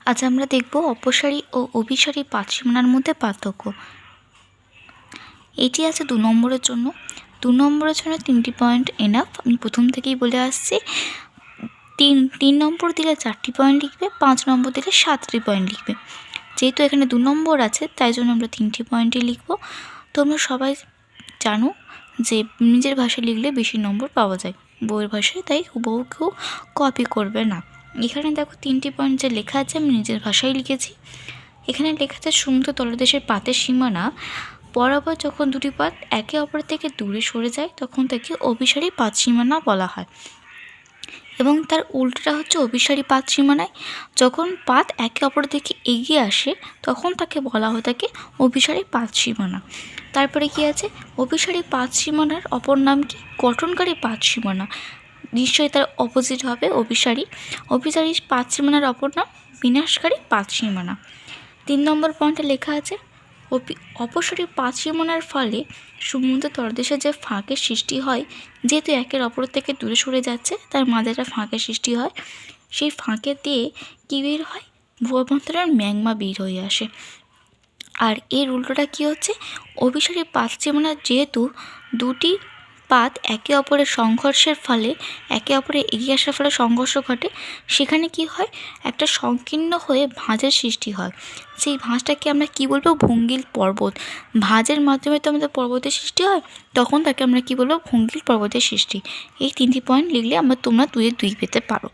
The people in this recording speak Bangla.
আজ আমরা দেখব অপসারী ও অভিসারী পাতসীমানার মধ্যে পার্থক্য। এটি আছে 2 নম্বরের জন্য। 2 নম্বরের জন্য 3টি পয়েন্ট এনাফ। আমি প্রথম থেকেই বলে আসছি। 3 নম্বর দিলে 4টি পয়েন্ট লিখবে, 5 নম্বর দিলে 7টি পয়েন্ট লিখবে। যেহেতু এখানে 2 নম্বর আছে তাই জন্য আমরা 3টি পয়েন্টই লিখব। তোমরা সবাই জানো যে নিজের ভাষায় লিখলে বেশি নম্বর পাওয়া যায় বইয়ের ভাষায়, তাই হুবহু কেউ কপি করবে না। এখানে দেখো 3টি পয়েন্ট যে লেখা আছে আমি নিজের ভাষায় লিখেছি। এখানে লেখা আছে সমুদ্র তলদেশের পাতের সীমানা বরাবর যখন দুটি পাত একে অপর থেকে দূরে সরে যায় তখন তাকে অভিসারী পাত সীমানা বলা হয়, এবং তার উল্টোটা হচ্ছে অভিসারী পাত সীমানায় যখন পাত একে অপর থেকে এগিয়ে আসে তখন তাকে বলা হয় থাকে অভিসারী পাত সীমানা। তারপরে কি আছে, অভিসারী পাত সীমানার অপর নাম কি? গঠনকারী পাত সীমানা। নিশ্চয়ই তার অপোজিট হবে অভিসারী। অভিসারী পাত সীমানার অপর নাম বিনাশকারী পাত সীমানা। 3 নম্বর পয়েন্টে লেখা আছে অপসারী পাত সীমানার ফলে সমুদ্র তলদেশে যে ফাঁকের সৃষ্টি হয়, যেহেতু একের অপর থেকে দূরে সরে যাচ্ছে তার মাঝে একটা ফাঁকের সৃষ্টি হয়, সেই ফাঁকে দিয়ে কী বের হয়? ভূঅভ্যন্তরের ম্যাগমা বের হয়ে আসে। আর এর উল্টোটা কী হচ্ছে, অভিসারী পাত সীমানার যেহেতু দুটি পাত একে অপরের সংঘর্ষের ফলে একে অপরে এগিয়ে আসার ফলে সংঘর্ষ ঘটে, সেখানে কি হয়, একটা সংকীর্ণ হয়ে ভাঁজের সৃষ্টি হয়। সেই ভাঁজটাকে আমরা কি বলবো? ভঙ্গিল পর্বত। ভাঁজের মাধ্যমে তো আমাদের পর্বতের সৃষ্টি হয়, তখন তাকে আমরা কি বলবো? ভঙ্গিল পর্বতের সৃষ্টি। এই 3টি পয়েন্ট লিখলে তোমরা 2-এর 2 পেতে পারো।